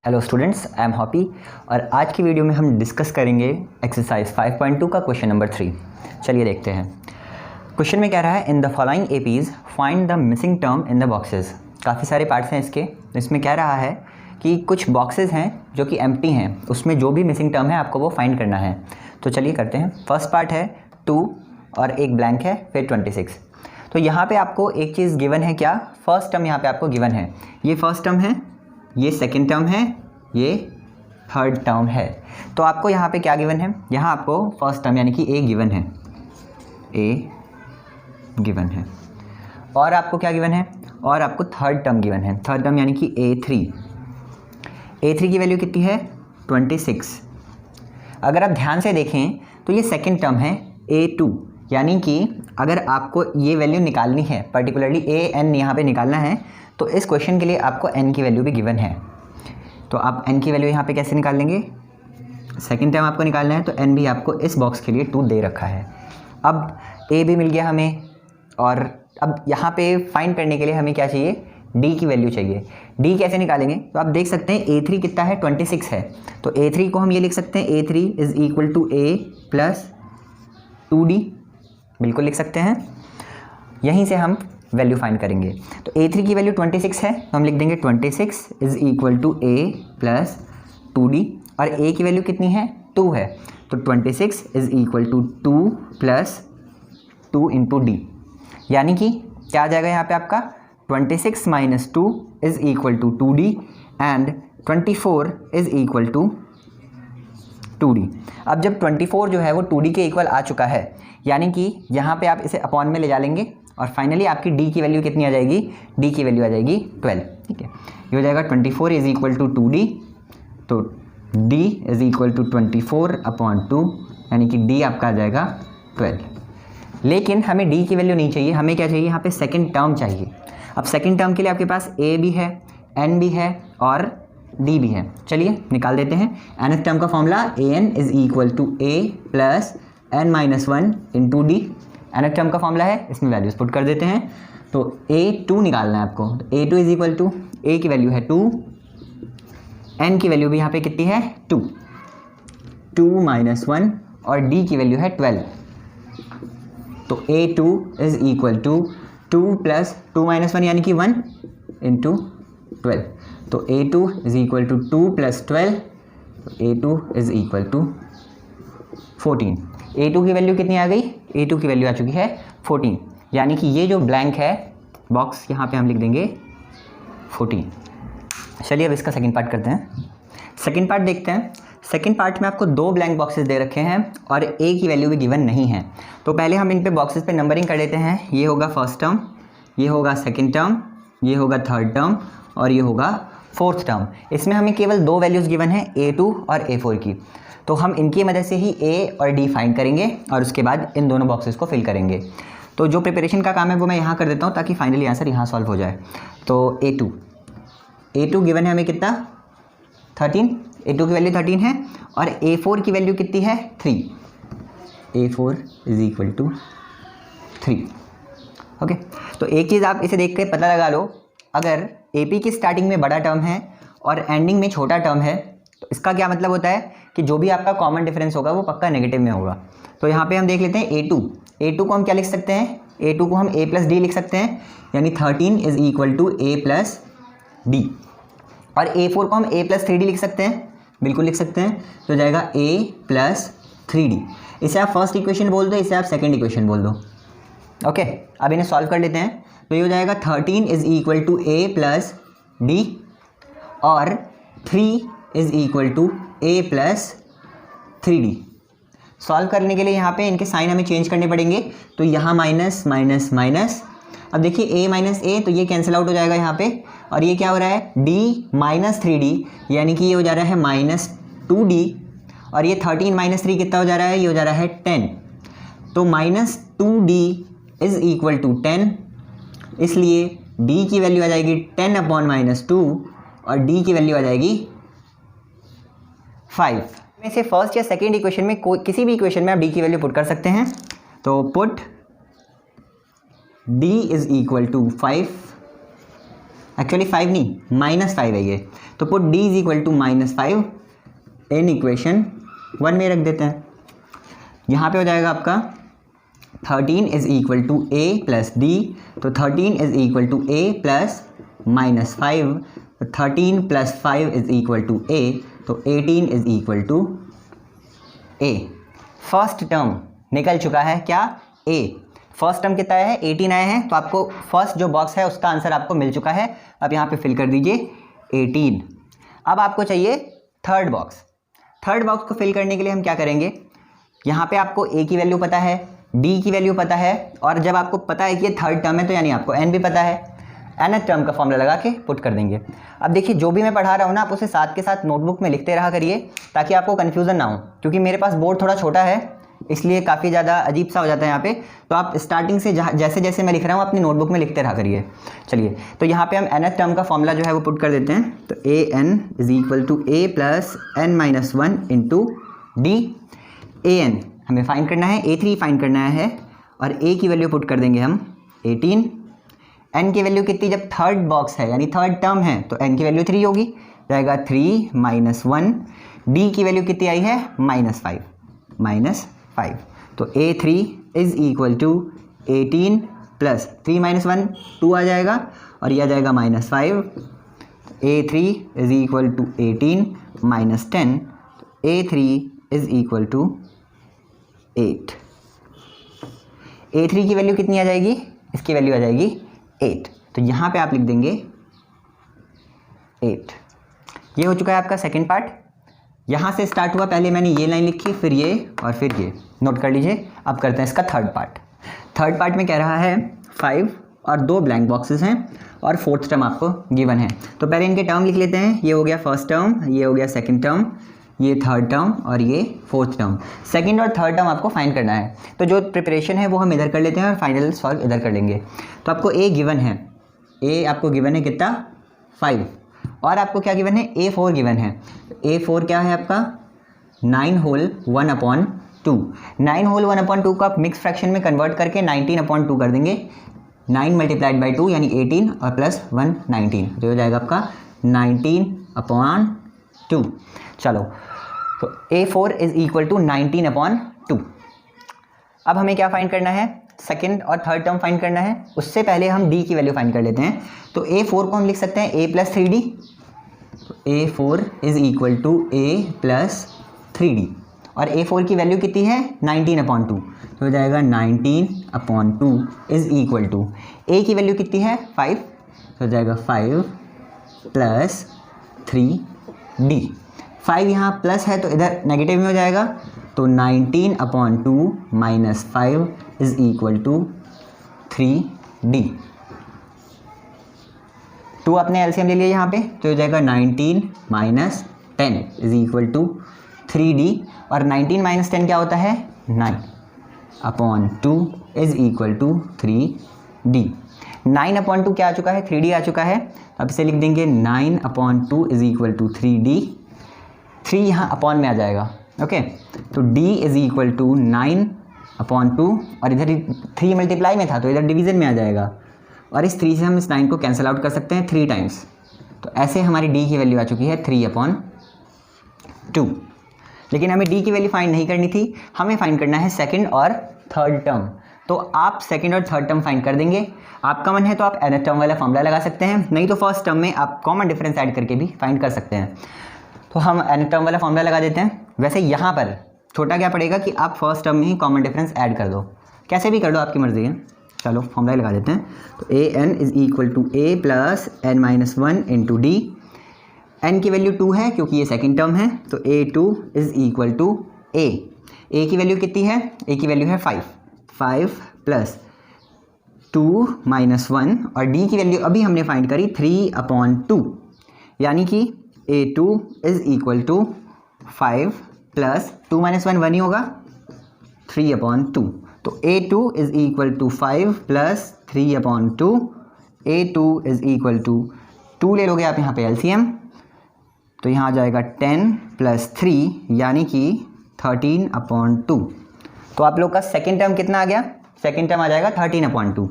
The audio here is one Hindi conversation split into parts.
Hello students, I am Hoppy और आज की वीडियो में हम डिस्कस करेंगे एक्सरसाइज 5.2 का क्वेश्चन नंबर 3। चलिए देखते हैं। क्वेश्चन में कह रहा है in the following APs find the missing term in the boxes. काफ़ी सारे पार्ट्स हैं इसके। इसमें कह रहा है कि कुछ बॉक्सेस हैं जो कि एम्प्टी हैं, उसमें जो भी मिसिंग टर्म है आपको वो फाइंड करना है। तो चलिए करते हैं। फर्स्ट पार्ट है 2 और एक ब्लैंक है, फिर 26। तो यहाँ पे आपको एक चीज़ गिवन है, क्या? फर्स्ट टर्म यहाँ पे आपको गिवन है। ये फर्स्ट टर्म है, ये सेकंड टर्म है, ये थर्ड टर्म है। तो आपको यहाँ पे क्या गिवन है? यहाँ आपको फर्स्ट टर्म यानी कि ए गिवन है, ए गिवन है। और आपको क्या गिवन है? और आपको थर्ड टर्म गिवन है। थर्ड टर्म यानी कि ए3 की वैल्यू कितनी है? 26। अगर आप ध्यान से देखें तो ये सेकंड टर्म है A2, यानी कि अगर आपको ये वैल्यू निकालनी है, पर्टिकुलरली AN यहाँ पे निकालना है, तो इस क्वेश्चन के लिए आपको n की वैल्यू भी गिवन है। तो आप n की वैल्यू यहाँ पे कैसे निकाल लेंगे? सेकंड टर्म आपको निकालना है तो n भी आपको इस बॉक्स के लिए 2 दे रखा है। अब a भी मिल गया हमें, और अब यहाँ पे फाइंड करने के लिए हमें क्या चाहिए? d की वैल्यू चाहिए। d कैसे निकालेंगे? तो आप देख सकते हैं a3 कितना है? 26 है। तो a3 को हम ये लिख सकते हैं, a3 is equal to a plus 2d, बिल्कुल लिख सकते हैं। यहीं से हम वैल्यू फाइंड करेंगे। तो a3 की वैल्यू 26 है, तो हम लिख देंगे 26 is equal to a plus 2d, और a की वैल्यू कितनी है? 2 है। तो 26 is equal to 2 plus 2 into D, यानी कि क्या आ जाएगा यहाँ पे आपका? 26 minus 2 is equal to 2d and 24 is equal to 2d। अब जब 24 जो है वो 2d के इक्वल आ चुका है, यानी कि यहाँ पे आप इसे अपॉन में ले जा लेंगे और फाइनली आपकी d की वैल्यू कितनी आ जाएगी? d की वैल्यू आ जाएगी 12। ठीक है, ये हो जाएगा 24 इज़ इक्वल टू 2d, तो d is equal to 24 upon 2, यानी कि d आपका आ जाएगा 12। लेकिन हमें d की वैल्यू नहीं चाहिए, हमें क्या चाहिए? यहाँ पे सेकंड टर्म चाहिए। अब सेकंड टर्म के लिए आपके पास a भी है, n भी है और d भी है। चलिए निकाल देते हैं। nth टर्म का formula an is equal to a plus n minus 1 into D. nth term का फॉर्मूला है, इसमें वैल्यूज पुट कर देते हैं। तो a2 निकालना है आपको। a2 is equal to a की वैल्यू है 2, n की वैल्यू भी यहाँ पे कितनी है? 2 माइनस 1, और d की वैल्यू है 12। तो a2 is equal to 2 plus 2 minus 1 यानी कि 1 इंटू 12। तो a2 is equal to 2 plus 12, a2 is equal to 14। a2 की वैल्यू कितनी आ गई? a2 की वैल्यू आ चुकी है 14, यानी कि ये जो ब्लैंक है बॉक्स, यहाँ पे हम लिख देंगे 14। चलिए अब इसका सेकंड पार्ट करते हैं। सेकंड पार्ट देखते हैं। सेकंड पार्ट में आपको 2 ब्लैंक बॉक्सेस दे रखे हैं और a की वैल्यू भी गिवन नहीं है। तो पहले हम इन पे बॉक्सेस पे नंबरिंग कर देते हैं। ये होगा फर्स्ट टर्म, ये होगा सेकेंड टर्म, ये होगा थर्ड टर्म और ये होगा फोर्थ टर्म। इसमें हमें केवल 2 वैल्यूज़ गिवन है, a2 और a4 की। तो हम इनकी मदद से ही a और d फाइंड करेंगे और उसके बाद इन दोनों बॉक्सेस को फिल करेंगे। तो जो प्रिपरेशन का काम है वो मैं यहाँ कर देता हूँ ताकि फाइनली आंसर यहाँ सॉल्व हो जाए। तो a2 गिवन है हमें कितना? 13। a2 की वैल्यू 13 है और a4 की वैल्यू कितनी है? 3। a4 is equal to 3। Okay, तो एक चीज़ आप इसे देख के पता लगा लो, अगर AP की स्टार्टिंग में बड़ा टर्म है और एंडिंग में छोटा टर्म है, तो इसका क्या मतलब होता है कि जो भी आपका कॉमन डिफरेंस होगा वो पक्का नेगेटिव में होगा। तो यहाँ पे हम देख लेते हैं a2 को हम क्या लिख सकते हैं? a2 को हम a प्लस डी लिख सकते हैं, यानी 13 is equal to a plus D. और a4 को हम a प्लस 3d लिख सकते हैं, बिल्कुल लिख सकते हैं। तो हो जाएगा a प्लस 3d। इसे आप फर्स्ट इक्वेशन बोल दो, इसे आप सेकेंड इक्वेशन बोल दो। ओके, अब इन्हें सॉल्व कर लेते हैं। तो ये हो जाएगा 13 is equal to a plus D और 3 is equal to a plus 3d। Solve करने के लिए यहाँ पे इनके साइन हमें चेंज करने पड़ेंगे। तो यहाँ माइनस माइनस माइनस, अब देखिए a माइनस a, तो ये कैंसिल आउट हो जाएगा यहाँ पे, और ये क्या हो रहा है? d माइनस 3d, यानी कि ये हो जा रहा है माइनस 2d, और ये 13 माइनस 3 कितना हो जा रहा है? ये हो जा रहा है 10। तो minus 2d is equal to 10, इसलिए d की वैल्यू आ जाएगी 10 अपॉन माइनस 2 और d की वैल्यू आ जाएगी 5। में से फर्स्ट या सेकेंड इक्वेशन में किसी भी इक्वेशन में आप d की वैल्यू पुट कर सकते हैं। तो put d is equal to 5 actually 5 नहीं, -5 है ये, तो put d is equal to -5 in equation 1 में रख देते हैं। यहाँ पे हो जाएगा आपका 13 is equal to a plus D, तो 13 is equal to a plus -5, 13 plus 5 is equal to a, तो 18 is equal to a। First term निकल चुका है क्या, a। फर्स्ट टर्म कितना है, 18 आए हैं, तो आपको फर्स्ट जो बॉक्स है उसका आंसर आपको मिल चुका है। अब यहाँ पे फिल कर दीजिए 18। अब आपको चाहिए थर्ड बॉक्स। थर्ड बॉक्स को फिल करने के लिए हम क्या करेंगे, यहाँ पे आपको a की वैल्यू पता है, d की वैल्यू पता है, और जब आपको पता है कि ये थर्ड टर्म है तो यानी आपको n भी पता है, nth टर्म का फॉर्मूला लगा के पुट कर देंगे। अब देखिए जो भी मैं पढ़ा रहा हूँ ना, आप उसे साथ के साथ नोटबुक में लिखते रहा करिए ताकि आपको कन्फ्यूज़न ना हो, क्योंकि मेरे पास बोर्ड थोड़ा छोटा है इसलिए काफ़ी ज़्यादा अजीब सा हो जाता है यहाँ पे। तो आप स्टार्टिंग से जैसे जैसे मैं लिख रहा हूँ अपनी नोटबुक में लिखते रहा करिए। चलिए, तो यहाँ पे हम nth टर्म का फॉर्मूला जो है वो पुट कर देते हैं। तो A N is equal to A plus N minus 1 into D. A N हमें फाइंड करना है, A3 फाइंड करना है, और A की वैल्यू पुट कर देंगे हम 18। n की वैल्यू कितनी, जब थर्ड बॉक्स है यानी थर्ड टर्म है तो n की वैल्यू 3 होगी, जाएगा 3 माइनस 1। D की वैल्यू कितनी आई है, -5, तो A3 is equal to 18 plus 3 minus 1 2 आ जाएगा, और यह आ जाएगा -5। A3 is equal to 18 minus 10, A3 is equal to 8। A3 की वैल्यू कितनी आ जाएगी, इसकी वैल्यू आ जाएगी 8, तो यहाँ पे आप लिख देंगे 8। ये हो चुका है आपका सेकंड पार्ट। यहाँ से स्टार्ट हुआ, पहले मैंने ये लाइन लिखी, फिर ये और फिर ये, नोट कर लीजिए। अब करते हैं इसका थर्ड पार्ट। थर्ड पार्ट में कह रहा है 5 और 2 ब्लैंक बॉक्सेस हैं और फोर्थ टर्म आपको गिवन है। तो पहले इनके टर्म लिख लेते हैं। ये हो गया फर्स्ट टर्म, ये हो गया सेकंड टर्म, ये थर्ड टर्म और ये फोर्थ टर्म। सेकंड और थर्ड टर्म आपको फाइंड करना है, तो जो प्रिपरेशन है वो हम इधर कर लेते हैं और फाइनल सॉल्व इधर कर लेंगे। तो आपको A गिवन है, A आपको गिवन है कितना, 5, और आपको क्या गिवन है, A4 गिवन है। A4 क्या है आपका, 9 होल 1/2। 9 होल 1/2 को आप मिक्स फ्रैक्शन में कन्वर्ट करके 19/2 कर देंगे। 9 मल्टीप्लाइड बाई 2 यानी 18 और प्लस 1 19, तो हो जाएगा आपका 19/2। चलो, तो A4 इज इक्वल टू 19/2। अब हमें क्या फाइंड करना है, सेकंड और थर्ड टर्म फाइंड करना है। उससे पहले हम D की वैल्यू फाइंड कर लेते हैं। तो A4 को हम लिख सकते हैं A plus 3D। A4 is equal to A plus 3D, और A4 की वैल्यू कितनी है, 19/2, तो हो जाएगा 19/2 इज इक्वल टू A की वैल्यू कितनी है, 5, तो हो जाएगा 5 प्लस 3D। 5 यहाँ प्लस है तो इधर नेगेटिव में हो जाएगा, तो 19/2 minus 5 is equal to 3D। 2 आपने एलसीएम ले लिया यहाँ पे, तो हो जाएगा 19 minus 10 is equal to 3D, और 19 माइनस 10 क्या होता है, 9/2 इज इक्वल टू 3D। 9/2 क्या आ चुका है, 3D आ चुका है। अब इसे लिख देंगे 9/2 इज इक्वल टू 3D। 3 यहाँ अपॉन में आ जाएगा, ओके। तो D इज इक्वल टू 9/2, और इधर 3 मल्टीप्लाई में था तो इधर डिवीज़न में आ जाएगा, और इस 3 से हम इस 9 को कैंसिल आउट कर सकते हैं 3 टाइम्स। तो ऐसे हमारी D की वैल्यू आ चुकी है 3/2। लेकिन हमें D की वैल्यू फाइंड नहीं करनी थी, हमें फाइंड करना है सेकंड और थर्ड टर्म। तो आप सेकंड और थर्ड टर्म फाइंड कर देंगे। आपका मन है तो आप nth टर्म वाला फॉर्मूला लगा सकते हैं, नहीं तो फर्स्ट टर्म में आप कॉमन डिफरेंस ऐड करके भी फाइंड कर सकते हैं। तो हम nth टर्म वाला फॉर्मूला लगा देते हैं। वैसे यहाँ पर छोटा क्या पड़ेगा कि आप फर्स्ट टर्म में ही कॉमन डिफरेंस ऐड कर दो, कैसे भी कर दो, आपकी मर्ज़ी है। चलो फॉर्मूला लगा देते हैं। तो an is equal to A plus n minus 1 into D. n की वैल्यू 2 है क्योंकि ये सेकंड टर्म है, तो A2 is equal to A की वैल्यू कितनी है, A की वैल्यू है 5 प्लस 2 माइनस 1, और D की वैल्यू अभी हमने फाइंड करी 3/2, यानी कि A2 is equal to 5 plus 2 minus 1 1 ही होगा, 3/2। तो A2 is equal to 5 plus 3/2। A2 is equal to 2 ले लोगे आप यहाँ पे LCM, तो यहाँ आ जाएगा 10 प्लस 3 यानी कि 13/2। तो आप लोग का सेकेंड टर्म कितना आ गया, सेकेंड टर्म आ जाएगा 13/2।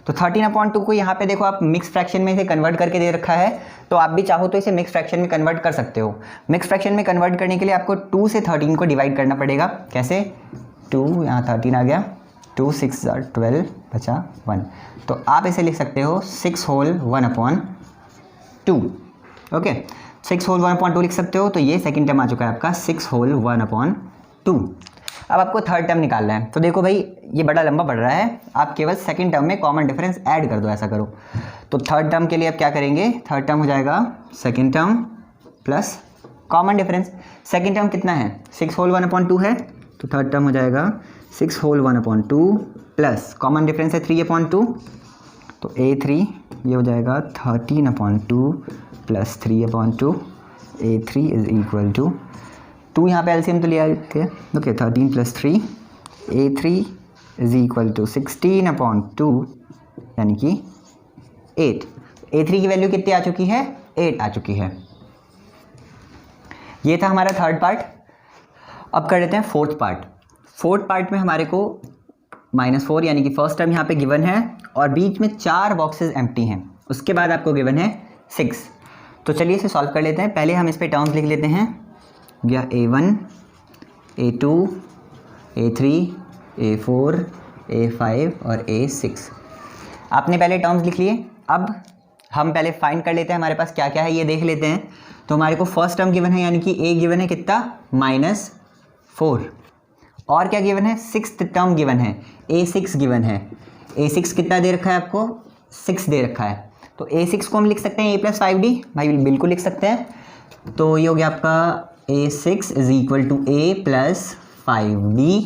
तो 13/2 को यहाँ पे देखो आप मिक्स फ्रैक्शन में इसे कन्वर्ट करके दे रखा है, तो आप भी चाहो तो इसे मिक्स फ्रैक्शन में कन्वर्ट कर सकते हो। मिक्स फ्रैक्शन में कन्वर्ट करने के लिए आपको 2 से 13 को डिवाइड करना पड़ेगा। कैसे? 2 यहाँ 13 आ गया, 2 6 12 बचा 1, तो आप इसे लिख सकते हो 6 होल 1/2। ओके, 6 होल 1/2 लिख सकते हो। तो ये सेकेंड टर्म आ चुका है आपका 6 होल 1/2। अब आपको थर्ड टर्म निकालना है। तो देखो भाई ये बड़ा लंबा पड़ रहा है, आप केवल सेकंड टर्म में कॉमन डिफरेंस ऐड कर दो, ऐसा करो। तो थर्ड टर्म के लिए आप क्या करेंगे, थर्ड टर्म हो जाएगा second term plus common difference. Second term कितना है, 6 होल 1/2 है, तो थर्ड टर्म हो जाएगा 6 होल 1/2 प्लस कॉमन डिफरेंस है 3/2, तो A3 ये हो जाएगा 13/2 plus 3/2। A3 is equal to 2 यहाँ पे एलसीएम तो लिया थे। Okay, 13 plus 3, A3 is equal to 16/2 यानी कि 8। A3 की वैल्यू कितनी आ चुकी है, 8 आ चुकी है। ये था हमारा थर्ड पार्ट। अब कर लेते हैं फोर्थ पार्ट। फोर्थ पार्ट में हमारे को -4 यानी कि फर्स्ट टर्म यहाँ पे गिवन है और बीच में 4 बॉक्सेस एम्प्टी हैं, उसके बाद आपको गिवन है 6। तो चलिए इसे सॉल्व कर लेते हैं। पहले हम इस पे टर्म्स लिख लेते हैं, या A1, A2, A3, A4, A5 और A6। आपने पहले टर्म्स लिख लिए। अब हम पहले फाइंड कर लेते हैं हमारे पास क्या क्या है, ये देख लेते हैं। तो हमारे को फर्स्ट टर्म गिवन है यानी कि A गिवन है कितना, -4। और क्या गिवन है, सिक्स्थ टर्म गिवन है, A6 गिवन है। A6 कितना दे रखा है आपको, 6 दे रखा है। तो A6 को हम लिख सकते हैं A + 5D, भाई बिल्कुल लिख सकते हैं। तो ये हो गया आपका A6 is equal to A + 5D।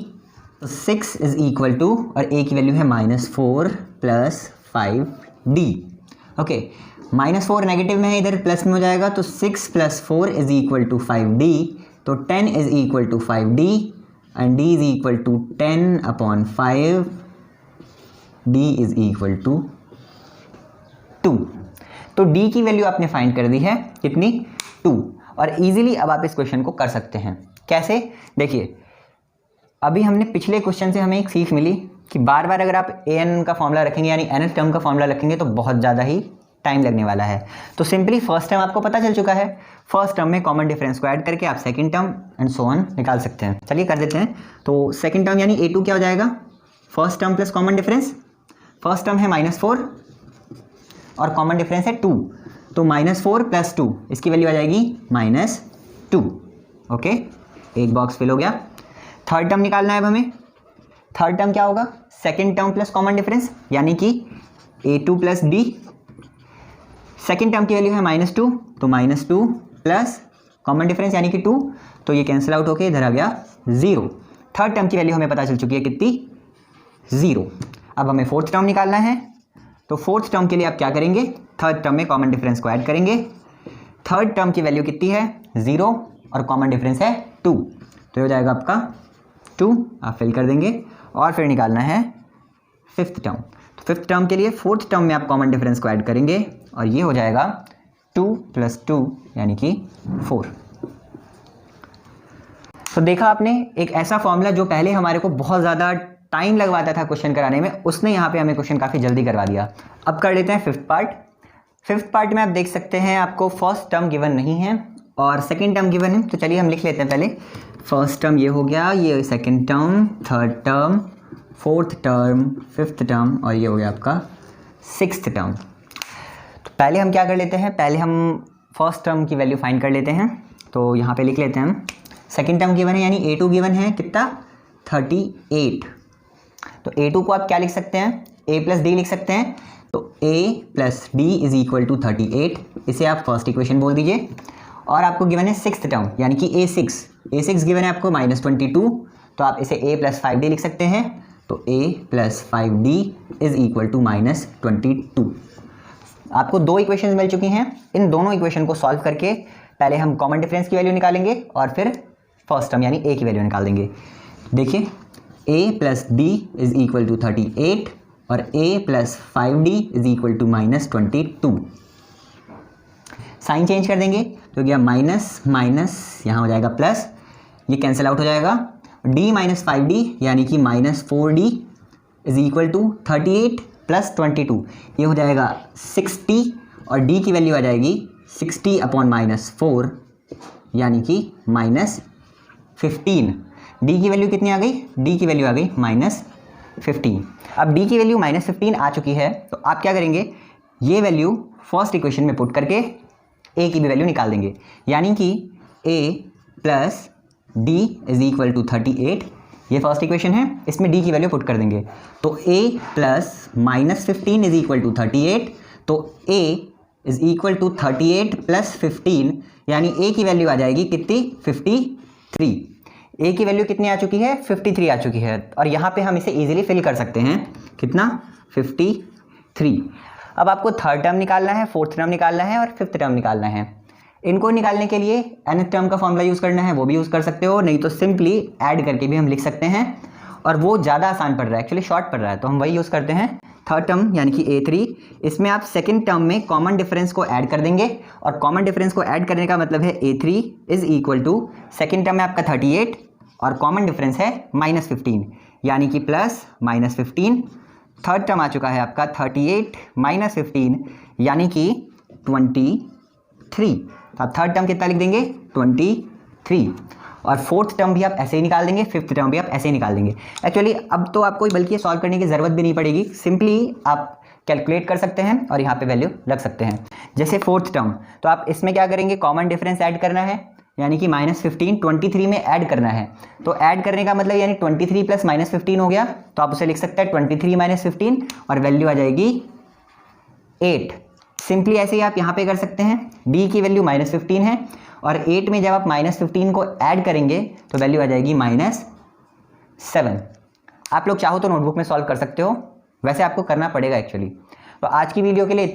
तो 6 इज इक्वल टू, और A की वैल्यू है -4 + 5D। ओके, -4 नेगेटिव में है, इधर प्लस में हो जाएगा, तो 6 + 4 इज इक्वल टू 5D। तो 10 is equal to 5D and D is equal to 10/5, D is equal to 2। तो D की वैल्यू आपने फाइंड कर दी है, कितनी, 2। और इजीली अब आप इस क्वेश्चन को कर सकते हैं। कैसे, देखिए अभी हमने पिछले क्वेश्चन से हमें एक सीख मिली कि बार बार अगर आप an का फॉर्मूला रखेंगे यानी nth टर्म का फॉर्मूला रखेंगे तो बहुत ज़्यादा ही टाइम लगने वाला है। तो सिंपली फर्स्ट टर्म आपको पता चल चुका है, फर्स्ट टर्म में कॉमन डिफरेंस को ऐड करके आप second term and so on निकाल सकते हैं। चलिए कर देते हैं। तो सेकंड टर्म यानी A2 क्या हो जाएगा, first term plus common difference. First term है -4 और कॉमन डिफरेंस है 2, तो -4 + 2 इसकी वैल्यू आ जाएगी -2। ओके, एक बॉक्स फिल हो गया। थर्ड टर्म निकालना है अब हमें। थर्ड टर्म क्या होगा, second term plus common difference यानी कि A2 + D। सेकंड टर्म की वैल्यू है -2, तो -2 प्लस कॉमन डिफरेंस यानी कि 2, तो ये कैंसिल आउट होके इधर आ गया 0। थर्ड टर्म की वैल्यू हमें पता चल चुकी है कितनी, 0। अब हमें फोर्थ टर्म निकालना है। तो फोर्थ टर्म के लिए आप क्या करेंगे, थर्ड टर्म में कॉमन डिफरेंस को ऐड करेंगे। थर्ड टर्म की वैल्यू कितनी है, 0 और कॉमन डिफरेंस है 2, तो हो जाएगा आपका 2, आप फिल कर देंगे। और फिर निकालना है फिफ्थ टर्म। तो फिफ्थ टर्म के लिए फोर्थ टर्म में आप कॉमन डिफरेंस को ऐड करेंगे और ये हो जाएगा 2 + 2 यानी कि 4। तो देखा आपने, एक ऐसा फॉर्मूला जो पहले हमारे को बहुत ज़्यादा टाइम लगवाता था क्वेश्चन कराने में, उसने यहाँ पे हमें क्वेश्चन काफ़ी जल्दी करवा दिया। अब कर लेते हैं फिफ्थ पार्ट। फिफ्थ पार्ट में आप देख सकते हैं आपको फर्स्ट टर्म गिवन नहीं है और सेकंड टर्म गिवन है। तो चलिए हम लिख लेते हैं पहले। फर्स्ट टर्म ये हो गया, ये second term, third term, fourth term, fifth term और ये हो गया आपका सिक्स्थ टर्म। तो पहले हम क्या कर लेते हैं, पहले हम फर्स्ट टर्म की वैल्यू फाइंड कर लेते हैं। तो यहाँ पे लिख लेते हैं हम, सेकंड टर्म गिवन है यानी A2 गिवन है कितना, 38। तो A2 को आप क्या लिख सकते हैं, A + D लिख सकते हैं। तो A + D is equal to 38, इसे आप फर्स्ट इक्वेशन बोल दीजिए। और आपको गिवन है सिक्स्थ टर्म यानी कि A6 गिवन है आपको -22, तो आप इसे A + 5D लिख सकते हैं। तो A + 5D is equal to -22। आपको 2 इक्वेशंस मिल चुकी हैं। इन दोनों इक्वेशन को सॉल्व करके पहले हम कॉमन डिफरेंस की वैल्यू निकालेंगे और फिर फर्स्ट टर्म यानी A की वैल्यू निकाल देंगे। देखिए A + D is equal to 38 और A + 5D is equal to -22। Sign change कर देंगे तो क्या माइनस माइनस यहाँ हो जाएगा प्लस, ये कैंसिल आउट हो जाएगा। D - 5D यानी कि -4D is equal to 38 plus 22, ये हो जाएगा 60 और d की वैल्यू आ जाएगी 60 अपॉन -4 यानी कि -15। d की वैल्यू कितनी आ गई? d की वैल्यू आ गई -15। अब d की वैल्यू -15 आ चुकी है तो आप क्या करेंगे, ये वैल्यू फर्स्ट इक्वेशन में पुट करके a की भी वैल्यू निकाल देंगे, यानी कि a plus d is equal to 38। ये फर्स्ट इक्वेशन है, इसमें d की वैल्यू पुट कर देंगे तो a plus -15 is equal to 38, तो a is equal to 38 plus 15, यानी a की वैल्यू आ जाएगी कितनी? 53। a की वैल्यू कितनी आ चुकी है? 53 आ चुकी है। और यहाँ पे हम इसे इजीली फिल कर सकते हैं, कितना? 53। अब आपको थर्ड टर्म निकालना है, फोर्थ टर्म निकालना है और फिफ्थ टर्म निकालना है। इनको निकालने के लिए nth टर्म का फॉर्मूला यूज़ करना है, वो भी यूज़ कर सकते हो, नहीं तो सिंपली ऐड करके भी हम लिख सकते हैं, और वो ज़्यादा आसान पड़ रहा है, एक्चुअली शॉर्ट पड़ रहा है, तो हम वही यूज़ करते हैं। थर्ड टर्म यानी कि a3, इसमें आप सेकंड टर्म में कॉमन डिफरेंस को ऐड कर देंगे, और कॉमन डिफरेंस को ऐड करने का मतलब है a3 is equal to second term में आपका 38 और कॉमन डिफरेंस है -15, यानी कि प्लस -15। थर्ड टर्म आ चुका है आपका 38 -15 यानी कि 23। आप थर्ड टर्म कितना लिख देंगे? 23। और फोर्थ टर्म भी आप ऐसे ही निकाल देंगे, फिफ्थ टर्म भी आप ऐसे ही निकाल देंगे। एक्चुअली अब तो आपको बल्कि सॉल्व करने की ज़रूरत भी नहीं पड़ेगी, सिंपली आप कैलकुलेट कर सकते हैं और यहाँ पे वैल्यू रख सकते हैं। जैसे फोर्थ टर्म, तो आप इसमें क्या करेंगे, कॉमन डिफरेंस ऐड करना है, यानी कि -15 23 में ऐड करना है। तो ऐड करने का मतलब यानी 23 प्लस -15 हो गया, तो आप उसे लिख सकते हैं 23 - 15 और वैल्यू आ जाएगी 8। सिंपली ऐसे ही आप यहाँ पे कर सकते हैं। d की वैल्यू -15 है और 8 में जब आप -15 को ऐड करेंगे तो वैल्यू आ जाएगी -7। आप लोग चाहो तो नोटबुक में सॉल्व कर सकते हो, वैसे आपको करना पड़ेगा एक्चुअली। तो आज की वीडियो के लिए